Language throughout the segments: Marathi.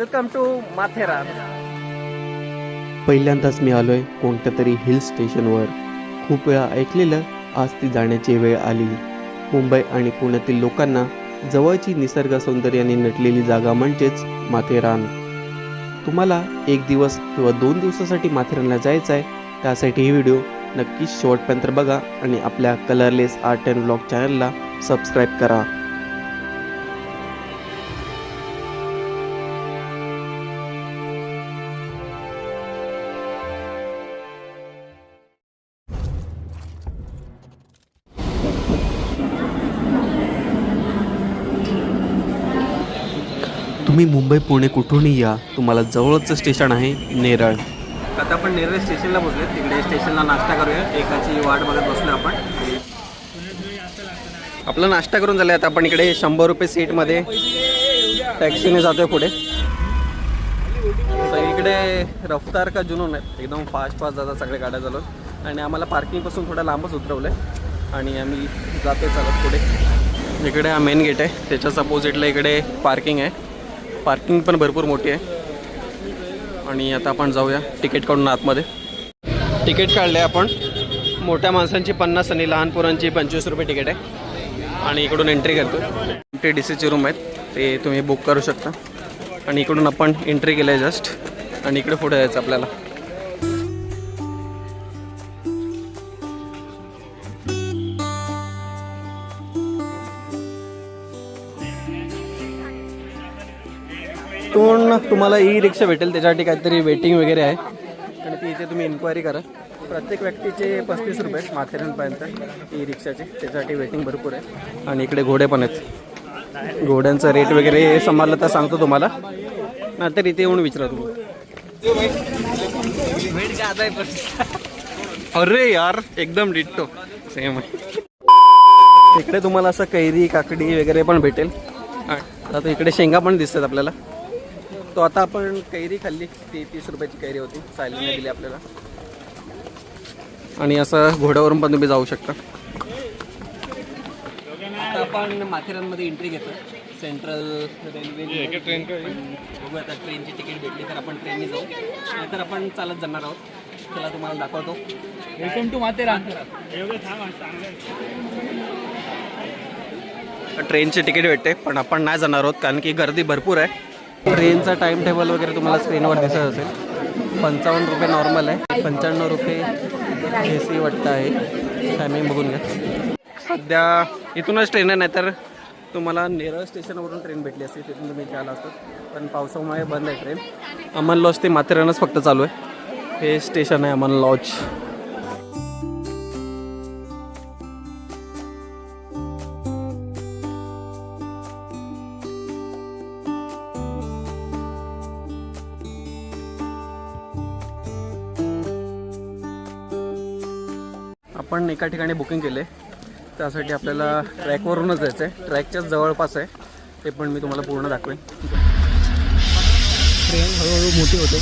Welcome to Matheran. पहिल्यांदाच मी आलोय कोणत्या तरी हिल स्टेशनवर. खूप वेळा ऐकलेलं, आज ती जाण्याची वेळ आली. मुंबई आणि पुण्यातील लोकांना जवळची निसर्ग सौंदर्याने नटलेली जागा म्हणजेच माथेरान. तुम्हाला 1 दिवस किंवा 2 दिवसासाठी माथेरानला जायचं आहे, त्यासाठी ही व्हिडिओ नक्कीच शेवटपर्यंत बघा आणि आपल्या कलरलेस आर्ट अँड व्लॉग चॅनलला सबस्क्राईब करा. तुम्ही मुंबई पुणे कुठूनही या, तुम्हाला जवळचं स्टेशन आहे नेरळ. आता आपण नेरळ स्टेशनला पोहोचले. तिकडे स्टेशनला नाश्ता करूया. एकाची वाट बघत बसलो आपण. आपला नाश्ता करून झाला. आता आपण इकडे 100 रुपये सीटमध्ये टॅक्सीने जातोय पुढे. इकडे रफ्तार का जुनून आहे, एकदम फास्ट जातात सगळे गाड्या चालवत. आणि आम्हाला पार्किंगपासून थोडं लांबच उतरवलं आहे आणि आम्ही जातोय चालत पुढे. इकडे हा मेन गेट आहे, त्याच्याच अपोजिटला इकडे पार्किंग आहे. पार्किंग पण भरपूर मोठी आहे. आणि आता आपण जाऊया तिकीट काढून आतमध्ये. तिकीट काढले आपण. मोठ्या माणसांची 50 आणि लहान पोरांची 25 रुपये तिकीट आहे. आणि इकडून एंट्री करतो. ते DCचे रूम आहेत, ते तुम्ही बुक करू शकता. आणि इकडून आपण एंट्री केलं आहे जस्ट. आणि इकडे पुढे जायचं आपल्याला. तुम्हाला ई-रिक्षा भेटेल, त्याच्यासाठी काहीतरी वेटिंग वगैरे आहे. आणि ती इथे तुम्ही इन्क्वायरी करा. प्रत्येक व्यक्तीचे 35 रुपये माथेरानपर्यंत ई-रिक्षाचे. त्याच्यासाठी वेटिंग भरपूर आहे. आणि इकडे घोडे पण आहेत. घोड्यांचा रेट वगैरे समजलं तर सांगतो तुम्हाला, नंतर इथे येऊन विचारा तुम्ही. अरे यार, एकदम डिट्टो सेम आहे. इकडे तुम्हाला असं कैरी, काकडी वगैरे पण भेटेल. आता इकडे शेंगा पण दिसतात आपल्याला. तो आता आपण कैरी खाल्ली, ती 30 रुपयाची कैरी होती, सायलीने दिली आपल्याला. आणि असं घोड्यावरून पण तुम्ही जाऊ शकता. आता आपण माथेरानमध्ये एंट्री घेतो. सेंट्रल रेल्वे ट्रेन बघू. आता ट्रेनची तिकीट भेटली तर आपण ट्रेनने जाऊ, नाहीतर आपण चालत जाणार आहोत. त्याला तुम्हाला दाखवतो. Welcome to Matheran. ट्रेनची तिकीट भेटते, पण आपण नाही जाणार आहोत कारण की गर्दी भरपूर आहे. ट्रेनचा टाईम टेबल वगैरे तुम्हाला स्क्रीनवर दिसत असेल. 55 रुपये नॉर्मल आहे, 95 रुपये AC वाटतं आहे. टायमिंग बघून घ्या. सध्या इथूनच ट्रेन आहे, नाहीतर तुम्हाला नेरळ स्टेशनवरून ट्रेन भेटली असते, तिथून तुम्ही इथे आला असतात. पण पावसामुळे बंद आहे ट्रेन. अमन लॉज ते माथेरानच फक्त चालू आहे. हे स्टेशन आहे अमन लॉज. आपण एका ठिकाणी बुकिंग केले, त्यासाठी आपल्याला ट्रॅकवरूनच जायचं आहे. ट्रॅकच्याच जवळपास आहे, ते पण मी तुम्हाला पूर्ण दाखवेन. ट्रेन हळूहळू मोठी होते.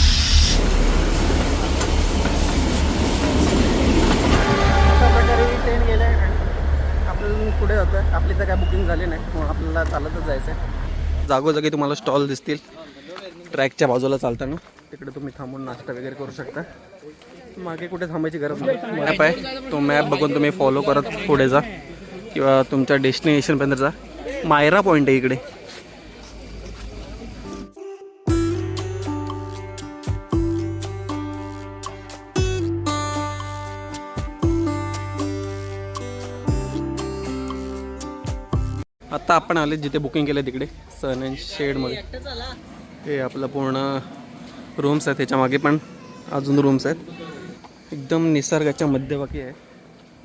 अशा प्रकारे ट्रेन गेले आणि आपल्याला पुढे जातो आहे. आपली तर काय बुकिंग झाली नाही, म्हणून आपल्याला चालतच जायचं आहे. जागोजागी तुम्हाला स्टॉल दिसतील ट्रॅकच्या बाजूला चालताना. तिकडे तुम्ही थांबून नाश्ता वगैरे करू शकता. मागे कुठे थांबायची गरज नाही. मॅप आहे, तो मॅप बघून तुम्ही फॉलो करत पुढे जा किंवा तुमच्या डेस्टिनेशनपर्यंत जा. मायरा पॉईंट आहे इकडे. आता आपण आले जिथे बुकिंग केलं तिकडे सन अँड शेडमध्ये. हे आपलं पूर्ण रूम्स आहेत, त्याच्या मागे पण अजून रूम्स आहेत. एकदम निसर्गाच्या मध्यभागी आहे.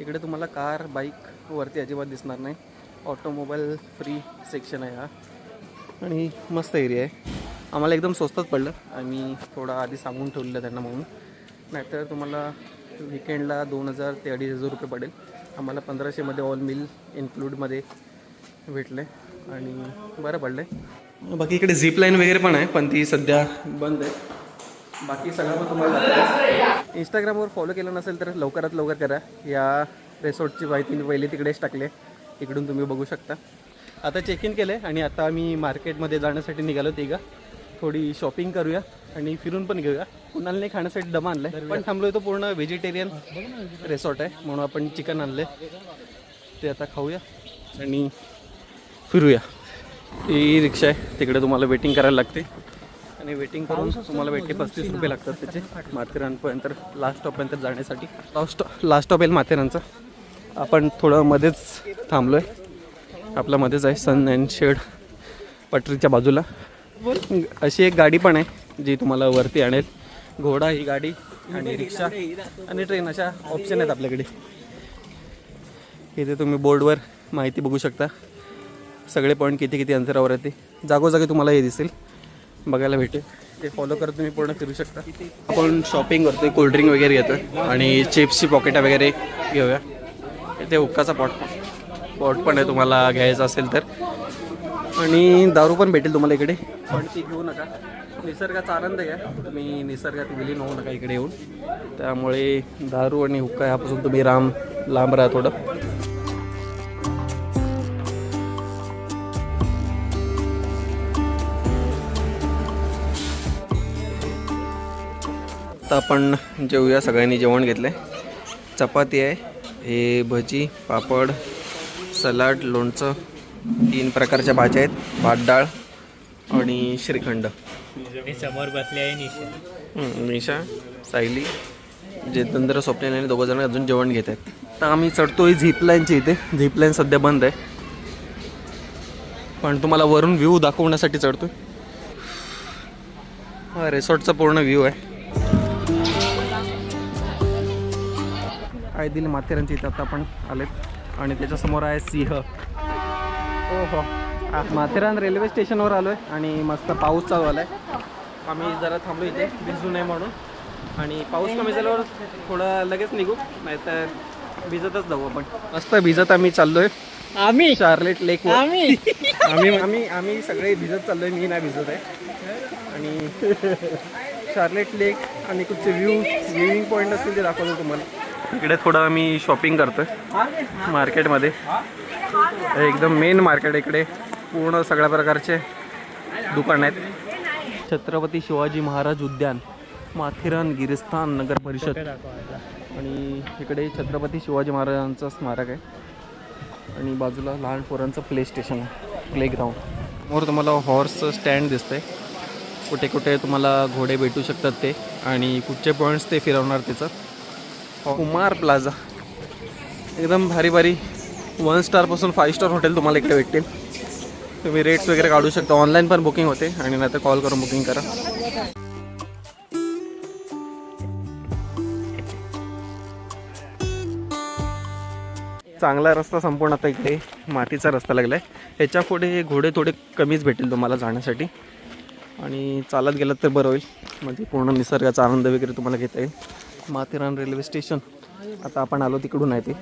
इकडे तुम्हाला कार, बाईक वरती अजिबात दिसणार नाही. ऑटोमोबाईल फ्री सेक्शन आहे हा. आणि मस्त एरिया आहे. आम्हाला एकदम स्वस्तात पडलं. आम्ही थोडा आधी सांगून ठेवलेलं त्यांना म्हणून, नाहीतर तुम्हाला विकेंडला 2000 ते 2500 रुपये पडेल. आम्हाला 1500मध्ये ऑल मिल इन्क्लूडमध्ये भेटले आणि बरं पडलं आहे. बाकी इकडे झिप लाईन वगैरे पण आहे, पण ती सध्या बंद आहे. बाकी सगळं पण तुम्हाला इंस्टाग्रामवर फॉलो केलं नसेल तर लवकरात लवकर करा. या रिसॉर्टची माहिती मी पहिले तिकडेच टाकले, तिकडून तुम्ही बघू शकता. आता चेक इन केलं आहे आणि आता आम्ही मार्केटमध्ये जाण्यासाठी निघालो. तिघं थोडी शॉपिंग करूया आणि फिरून पण घेऊया. कुणालने खाण्यासाठी दमा आणलाय, पण थांबलोय तो पूर्ण व्हेजिटेरियन रिसॉर्ट आहे म्हणून आपण चिकन आणले ते आता खाऊया आणि फिरूया. ही रिक्षा आहे, तिकडे तुम्हाला वेटिंग करायला लागते आणि वेटिंग करून तुम्हाला भेटते 35 रुपये लागतात त्याचे माथेरानपर्यंत लास्ट स्टॉपपर्यंत जाण्यासाठी. लास्ट स्टॉप येईल माथेरानचा. आपण थोडं मध्येच थांबलो आहे, आपल्या मध्येच आहे सन अँड शेड पटरीच्या बाजूला. अशी एक गाडी पण आहे जी तुम्हाला वरती आणेल. घोडा ही गाडी आणि रिक्षा आणि ट्रेन अशा ऑप्शन आहेत आपल्याकडे. इथे तुम्ही बोर्डवर माहिती बघू शकता, सगळे पॉईंट किती किती अंतरावर आहे ते जागोजागी तुम्हाला हे दिसेल, बघायला भेटेल. ते फॉलो करत तुम्ही पूर्ण फिरू शकता. आपण शॉपिंग करतोय, कोल्ड्रिंक वगैरे घेतो आणि चिप्सची पॉकेटा वगैरे घेऊया. इथे हुक्काचा पॉट पण आहे तुम्हाला घ्यायचा असेल तर, आणि दारू पण भेटेल तुम्हाला इकडे, पण ती घेऊ नका. निसर्गाचा आनंद घ्या, तुम्ही निसर्गात विलीन होऊ नका इकडे येऊन. त्यामुळे दारू आणि हुक्का ह्यापासून तुम्ही लांब राहा थोडं. आता आपण जेवूया. सगळ्यांनी जेवण घेतलं आहे. चपाती आहे, हे भजी, पापड, सलाड, लोणचं, 3 प्रकारच्या भाज्या आहेत, भात डाळ आणि श्रीखंड. समोर बसले आहे निशा. निशा, सायली, जितेंद्र, स्वप्नील आणि 2 जण अजून जेवण घेत आहेत. तर आम्ही चढतोय झिपलाईनची. इथे झिपलाईन सध्या बंद आहे, पण तुम्हाला वरून व्ह्यू दाखवण्यासाठी चढतोय. हा रिसॉर्टचा पूर्ण व्ह्यू आहे. आयदिल माथेरानची इथं आता आपण आलेत आणि त्याच्यासमोर आहे सिंह. हो, माथेरान रेल्वे स्टेशनवर आलो आहे आणि मस्त पाऊस चालू आला आहे. आम्ही जरा थांबलो इथे भिजू नये म्हणून, आणि पाऊस कमी झाल्यावर थोडं लगेच निघू, नाहीतर भिजतच जाऊ आपण. मस्त भिजत आम्ही चाललो आहे. आम्ही शार्लेट लेक. आम्ही आम्ही सगळे भिजत चाललो आहे, मी नाही भिजत आहे. आणि शार्लेट लेक आणि कुठचे व्ह्यूइंग पॉईंट असतील ते दाखवतो तुम्हाला. इकडे थोडं आम्ही शॉपिंग करतो आहे मार्केटमध्ये. एकदम मेन मार्केट, इकडे पूर्ण सगळ्या प्रकारचे दुकान आहेत. छत्रपती शिवाजी महाराज उद्यान, माथेरान गिरिस्थान नगर परिषद, आणि इकडे छत्रपती शिवाजी महाराजांचं स्मारक आहे आणि बाजूला लहान पोरांचं प्ले स्टेशन आहे, प्लेग्राऊंड. समोर तुम्हाला हॉर्सचं स्टँड दिसतंय, कुठे कुठे तुम्हाला घोडे भेटू शकतात ते, आणि कुठचे पॉईंट्स ते फिरवणार त्याचं. कुमार प्लाझा, एकदम भारी 1 स्टारपासून 5 स्टार हॉटेल तुम्हाला इकडे भेटतील. तुम्ही रेट्स वगैरे काढू शकता. ऑनलाईन पण बुकिंग होते आणि नाहीतर कॉल करून बुकिंग करा. चांगला रस्ता संपूर्ण आता इकडे मातीचा रस्ता लागला आहे. ह्याच्या पुढे घोडे थोडे कमीच भेटेल तुम्हाला जाण्यासाठी, आणि चालत गेलात तर बरं होईल, म्हणजे पूर्ण निसर्गाचा आनंद वगैरे तुम्हाला घेता येईल. माथेरान रेल्वे स्टेशन आता आपण आलो तिकडून आहे ते,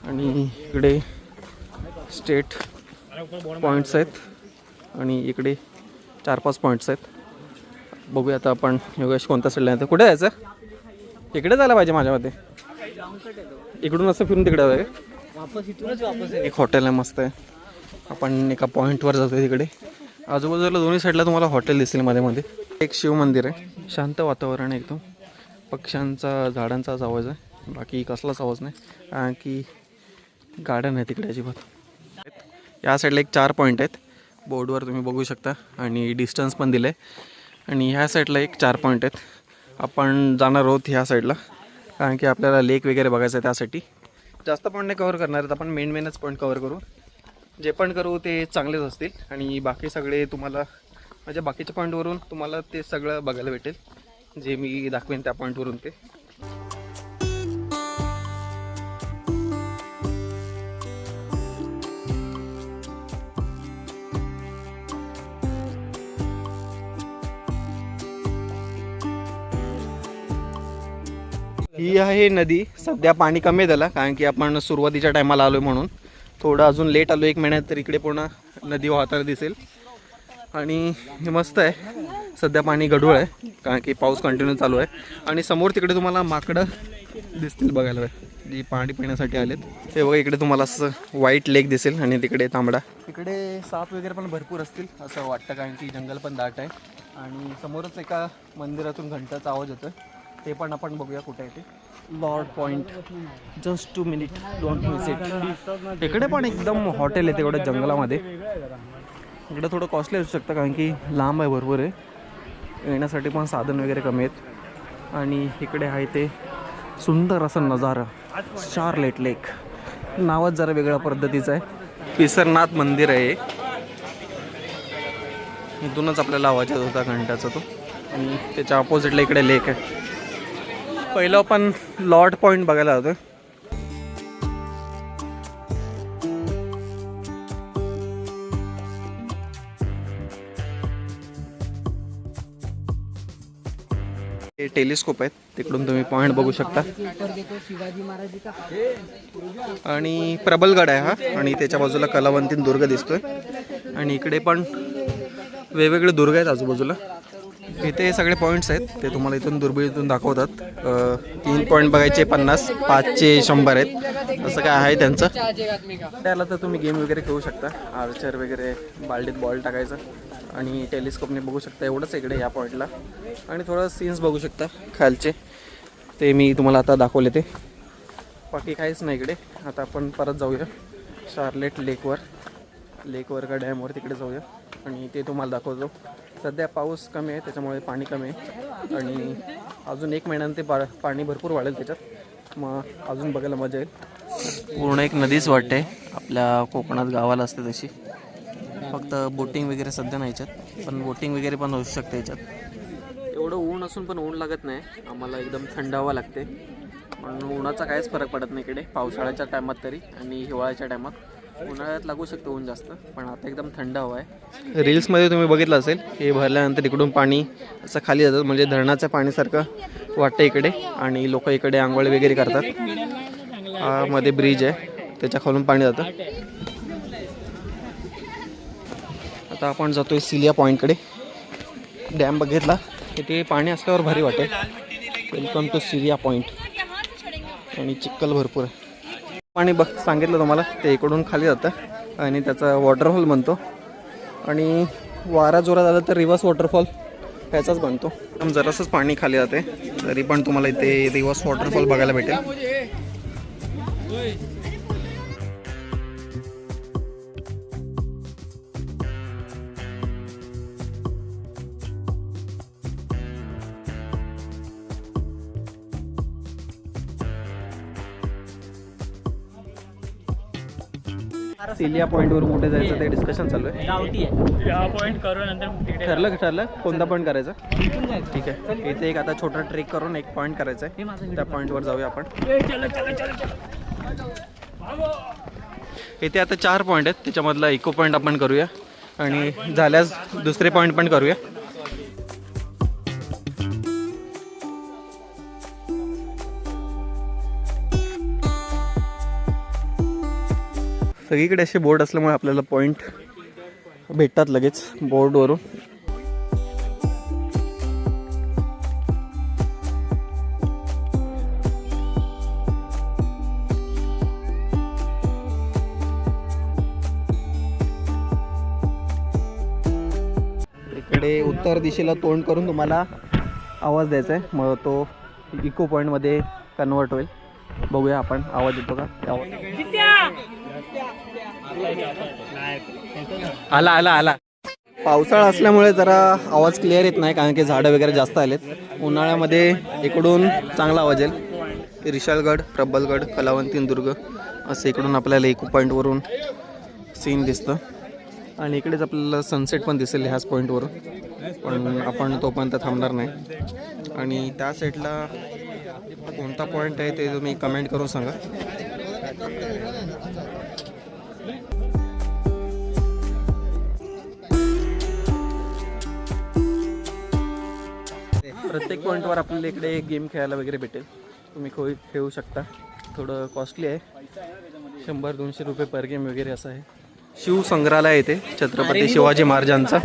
आणि इकडे स्टेट पॉईंट्स आहेत आणि इकडे 4-5 पॉईंट्स आहेत. बघूया आता आपण योगेश कोणत्या साईडला आहे. कुठे जायचं? इकडे जायला पाहिजे माझ्या मते. इकडून असं फिरून तिकडे आहे. एक हॉटेल आहे मस्त आहे. आपण एका पॉईंटवर जातो तिकडे. आजूबाजूला दोन्ही साईडला तुम्हाला हॉटेल दिसेल. मध्ये एक शिव मंदिर आहे. शांत वातावरण आहे एकदम. पक्ष्यांचा, झाडांचाच आवाज आहे, बाकी कसलाच आवाज नाही, कारण की गार्डन आहे तिकडे अजिबात. या साईडला एक 4 पॉईंट आहेत, बोर्डवर तुम्ही बघू शकता, आणि डिस्टन्स पण दिलं आहे. आणि ह्या साईडला एक 4 पॉईंट आहेत. आपण जाणार आहोत ह्या साईडला, कारण की आपल्याला लेक वगैरे बघायचं आहे. त्यासाठी जास्त पॉईंट नाही कवर करणार आहेत आपण, मेनच पॉईंट कवर करू. जे पण करू ते चांगलेच असतील, आणि बाकी सगळे तुम्हाला म्हणजे बाकीच्या पॉईंटवरून तुम्हाला ते सगळं बघायला भेटेल, जे मी दाखवेन त्या पॉईंटवरून ते. ही आहे नदी. सध्या पाणी कमी झालं, कारण की आपण सुरुवातीच्या टायमाला आलो म्हणून. थोडं अजून लेट आलो, 1 महिन्यात तर इकडे पूर्ण नदी वाहताना दिसेल. आणि हे मस्त आहे. सध्या पाणी गढूळ आहे, कारण की पाऊस कंटिन्यू चालू आहे. आणि समोर तिकडे तुम्हाला माकडं दिसतील बघायला. जी पाणी पिण्यासाठी आलेत. ते बघा इकडे तुम्हाला असं व्हाईट लेक दिसेल आणि तिकडे तांबडा. इकडे साप वगैरे पण भरपूर असतील असं वाटतं, कारण की जंगल पण दाट आहे. आणि समोरच एका मंदिरातून घंटाचा आवाज येतो, ते पण आपण बघूया कुठे आहे ते. Lord point, just 2 minute, don't miss it. इकडे पण एकदम हॉटेल आहे तेवढं जंगलामध्ये. इकडे थोडं कॉस्टली असू शकतं कारण की लांब आहे, भरपूर आहे, येण्यासाठी पण साधन वगैरे कमी आहेत. आणि इकडे आहे ते सुंदर असा नजारा, शार्लेट लेक. नावच जरा वेगळ्या पद्धतीचं आहे. पिसरनाथ मंदिर आहे. इथूनच आपल्याला आवाज येत होता घंटाचा तो. आणि त्याच्या ऑपोजिटला इकडे लेक आहे. पहिलं आपण लॉर्ड पॉईंट बघायला होतं. हे टेलिस्कोप आहेत, तिकडून तुम्ही पॉईंट बघू शकता. आणि प्रबलगड आहे हा, आणि त्याच्या बाजूला कलावंतीन दुर्ग दिसतोय. आणि इकडे पण वेगवेगळे दुर्ग आहेत आजूबाजूला. इथे सगळे पॉईंट्स आहेत, ते तुम्हाला इथून दुर्बिणीतून दाखवतात. 3 पॉईंट बघायचे 50, 5चे 100 आहेत, असं काय आहे त्यांचं. त्याला तर तुम्ही गेम वगैरे खेळू शकता, आर्चर वगैरे, बाल्डीत बॉल टाकायचा. आणि टेलिस्कोपने बघू शकता एवढंच इकडे या पॉईंटला. आणि थोडं सीन्स बघू शकता खालचे, ते मी तुम्हाला आता दाखवले ते. बाकी काहीच नाही इकडे. आता आपण परत जाऊया शार्लेट लेकवर का डॅमवर, तिकडे जाऊया आणि ते तुम्हाला दाखवतो. सध्या पाऊस कमी आहे त्याच्यामुळे पाणी कमी आहे, आणि अजून 1 महिन्यानं ते पाणी भरपूर वाढेल त्याच्यात, मग अजून बघायला मजा येईल. पूर्ण एक नदीच वाटते आपल्या कोकणात गावाला असते तशी. फक्त बोटिंग वगैरे सध्या नाही याच्यात, पण बोटिंग वगैरे पण होऊ शकते याच्यात. एवढं ऊन असून पण ऊन लागत नाही आम्हाला, एकदम थंड हवा लागते. पण उन्हाचा काहीच फरक पडत नाही इकडे, पावसाळ्याच्या टायमात तरी आणि हिवाळ्याच्या टायमात. उन्हाळ्यात लागू शकतो ऊन जास्त, पण आता एकदम थंड हवा आहे. रील्समध्ये तुम्ही बघितलं असेल, हे भरल्यानंतर इकडून पाणी असं खाली जातं, म्हणजे धरणाच्या पाण्यासारखं वाटतं इकडे. आणि लोक इकडे आंघोळ वगैरे करतात. मध्ये ब्रिज आहे, त्याच्या खालून पाणी जातं. आता आपण जातोय सिलिया पॉईंटकडे. डॅम बघितला, इथे पाणी असल्यावर भारी वाटेल. Welcome to Siliya point. आणि चिखल भरपूर आहे. पाणी बघ सांगितलं तुम्हाला, ते इकडून खाली जातं आणि त्याचा वॉटरफॉल बनतो. आणि वारा जोरात आला तर रिव्हर्स वॉटरफॉल त्याचाच बनतो. जरासंच पाणी खाली जाते, तरी पण तुम्हाला इथे रिव्हर्स वॉटरफॉल बघायला भेटेल. सिलिया पॉईंटवर कुठे जायचं ते डिस्कशन चालू आहे. हा पॉईंट करू, नंतर ठरलं कोणता पॉईंट करायचा. ठीक आहे, इथे एक आता छोटा ट्रेक करून एक पॉईंट करायचा आहे, त्या पॉईंटवर जाऊया आपण. इथे आता 4 पॉईंट आहेत, त्याच्यामधला इको पॉईंट आपण करूया आणि झाल्यास दुसरे पॉईंट पण करूया. सगळीकडे असे बोर्ड असल्यामुळे आपल्याला पॉईंट भेटतात लगेच बोर्डवरून. इकडे उत्तर दिशेला तोंड करून तुम्हाला आवाज द्यायचा आहे, मग तो इको पॉईंटमध्ये कन्वर्ट होईल. बघूया आपण आवाज येतो का. आला आला आला. पावसाळा असल्यामुळे जरा आवाज क्लिअर येत नाही, कारण की झाडं वगैरे जास्त आलेत. उन्हाळ्यामध्ये इकडून चांगला आवाज येईल. रिशाळगड, प्रबलगड, कलावंतीन दुर्ग असं इकडून आपल्याला इको पॉईंटवरून सीन दिसतं. आणि इकडेच आपल्याला सनसेट पण दिसेल ह्याच पॉईंटवरून, पण आपण तोपर्यंत थांबणार नाही. आणि त्या साईडला कोणता पॉईंट आहे ते तुम्ही कमेंट करून सांगा. प्रत्येक पॉईंटवर आपल्याला इकडे गेम खेळायला वगैरे भेटेल, तुम्ही खेळू शकता. थोडं कॉस्टली आहे, 100-200 रुपये पर गेम वगैरे असं आहे. शिवसंग्रहालय येते छत्रपती शिवाजी महाराजांचा.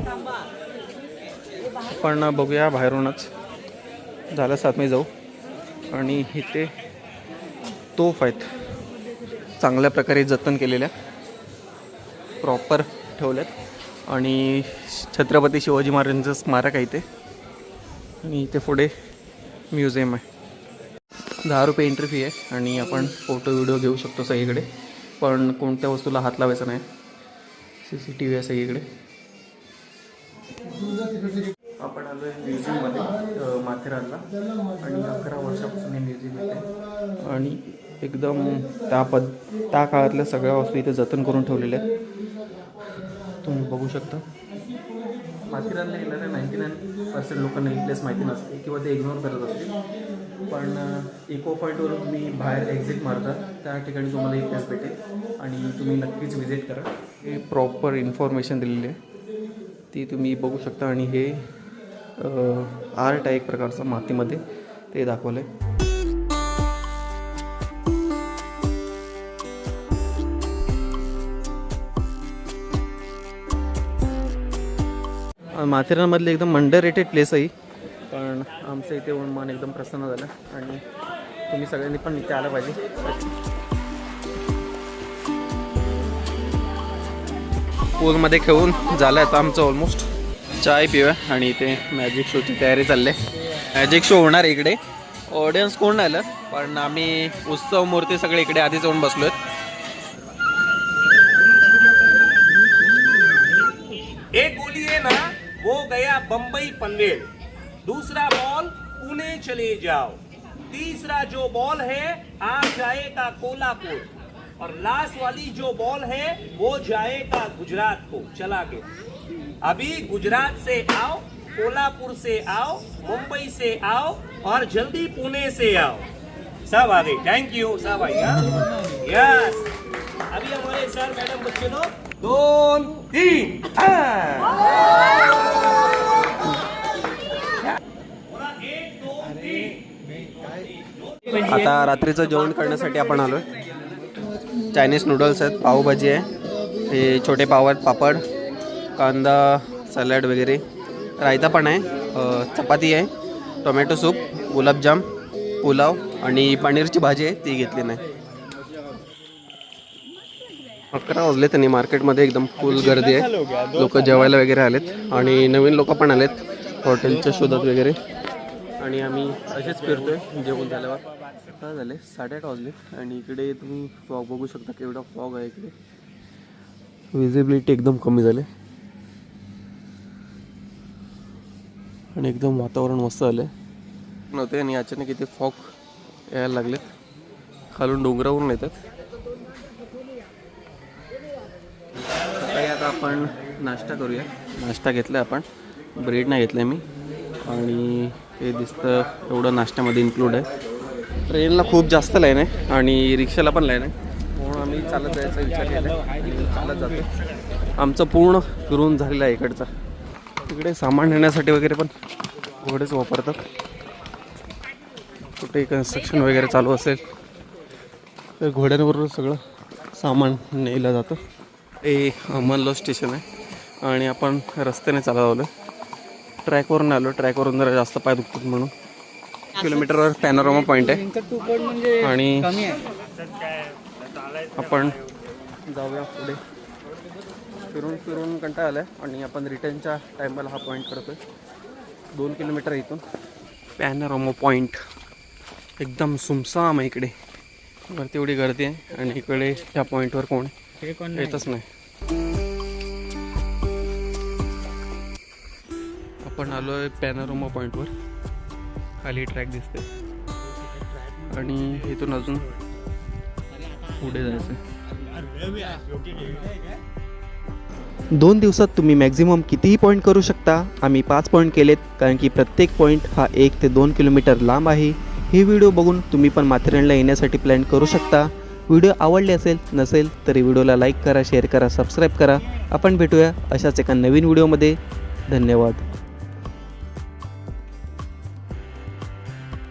पण बघूया बाहेरूनच, झालं साथ मी जाऊ. आणि इथे तोफ आहेत, चांगल्या प्रकारे जतन केलेल्या, प्रॉपर ठेवल्यात. आणि छत्रपती शिवाजी महाराजांचं स्मारक आहे इथे. आणि इथे पुढे म्युझियम आहे. 10 रुपये एंट्री फी आहे आणि आपण फोटो व्हिडिओ घेऊ शकतो सगळीकडे, पण कोणत्या वस्तूला हात लावायचा नाही. CCTV आहे सगळीकडे. आपण आलो आहे म्युझियममध्ये माथेरानला आणि 11 वर्षापासून हे म्युझियम आहे आणि एकदम त्या काळातल्या सगळ्या वस्तू इथे जतन करून ठेवलेल्या आहेत. तुम्ही बघू शकता. माथेरानला येणाऱ्या 99% लोकांना ही प्लेस माहिती नसते किंवा ते इग्नोर करत असते, पण इको पॉईंटवरून तुम्ही बाहेर एक्झिट मारता त्या ठिकाणी तुम्हाला ही प्लेस भेटेल आणि तुम्ही नक्कीच व्हिजिट करा. हे प्रॉपर इन्फॉर्मेशन दिलेली आहे ती तुम्ही बघू शकता. आणि हे आर्ट आहे एक प्रकारचं मातीमध्ये, ते दाखवलं आहे. माथेरानमधले एकदम अंडर रेटेड प्लेस आहे, पण आमचं इथे येऊन मन एकदम प्रसन्न झालं आणि तुम्ही सगळ्यांनी पण इथे आलं पाहिजे. पूलमध्ये खेळून झालं आता आमचं ऑलमोस्ट. चाय पिऊया आणि इथे मॅजिक शोची तयारी चालली आहे. मॅजिक शो होणार आहे इकडे. ऑडियन्स कोण नाही आलं, पण आम्ही उत्सव मूर्ती सगळे इकडे आधीच येऊन बसलो आहेत. एक गोली है ना, वो गया बंबई पनवेल. दूसरा बॉल पुणे चले जाओ. तीसरा जो बॉल है आ जाएगा कोल्हापुर. और लास्ट वाली जो बॉल है वो जाएगा गुजरात को. चला गया. अभी गुजरात से आओ, कोल्हापुर से आओ, मुंबई से आओ और जल्दी पुणे से आओ. सब आ गए. Thank you sub I. Yes. अभी हमारे सर मैडम बच्चे लोग 2 3 आता रात्रीचं जेवण करण्यासाठी आपण आलो आहे. चायनीज नूडल्स आहेत, पावभाजी आहे, हे छोटे पाव आहेत, पापड, कांदा, सॅलड वगैरे, रायता पण आहे, चपाती आहे, टोमॅटो सूप, गुलाबजाम, पुलाव आणि पनीरची भाजी आहे, ती घेतली नाही. 11 वाजले त्यांनी मार्केटमध्ये एकदम फुल गर्दी आहे. लोक जेवायला वगैरे आलेत आणि नवीन लोक पण आलेत हॉटेलच्या शोधात वगैरे. आणि आम्ही असेच फिरतोय जेवण झाल्यावर. काय झाले 8:30 वाजले आणि इकडे तुम्ही फॉग बघू शकता, केवढा फॉग आहे इकडे. विजिबिलिटी एकदम कमी झाले आणि एकदम वातावरण मस्त झालं नव्हते आणि अचानक इथे फॉग यायला लागलेत. खालून डोंगरावरून येतात. सकाळी आता आपण नाश्ता करूया. नाश्ता घेतला आपण, ब्रेड नाही घेतलं मी. आणि हे दिसतं एवढं नाश्त्यामध्ये इन्क्लूड आहे. ट्रेनला खूप जास्त लाईन आहे आणि रिक्षाला पण लाईन आहे, म्हणून आम्ही चालत जायचा विचार केला आणि चालत जातो. आमचं पूर्ण फिरून झालेलं आहे इकडचा. तिकडे सामान नेण्यासाठी वगैरे पण घोडेच वापरतात. कुठे कन्स्ट्रक्शन वगैरे चालू असेल तर घोड्यांवरून सगळं सामान नेलं जातं. हे अमनलो स्टेशन आहे आणि आपण रस्त्याने चालत आलो. ट्रॅकवरून आलो. ट्रॅकवरून जरा जास्त पाय दुखतात म्हणून. किलोमीटरवर पॅनोरामा पॉईंट आहे आणि आपण जाऊया पुढे. फिरून फिरून कंटाळा आला आहे आणि आपण रिटर्नच्या टायमाला हा पॉईंट करतो आहे. 2 किलोमीटर इथून पॅनोरामा पॉईंट. एकदम सुमसाम आहे इकडे. वरती एवढी गर्दी आहे आणि इकडे त्या पॉईंटवर कोण येतच नाही. आपण आलो आहे पॅनोरामा पॉईंटवर. खाली ट्रॅक दिसते आणि इथून अजून पुढे जायचं. 2 दिवसात तुम्ही मॅक्झिमम कितीही पॉईंट करू शकता. आम्ही 5 पॉईंट केलेत, कारण की प्रत्येक पॉईंट हा 1 ते 2 किलोमीटर लांब आहे. ही व्हिडिओ बघून तुम्ही पण माथेरानला येण्यासाठी प्लॅन करू शकता. व्हिडिओ आवडले नसेल तरी व्हिडिओला लाईक करा, शेअर करा, सबस्क्राईब करा. आपण भेटूया अशाच एका नवीन व्हिडिओमध्ये. धन्यवाद.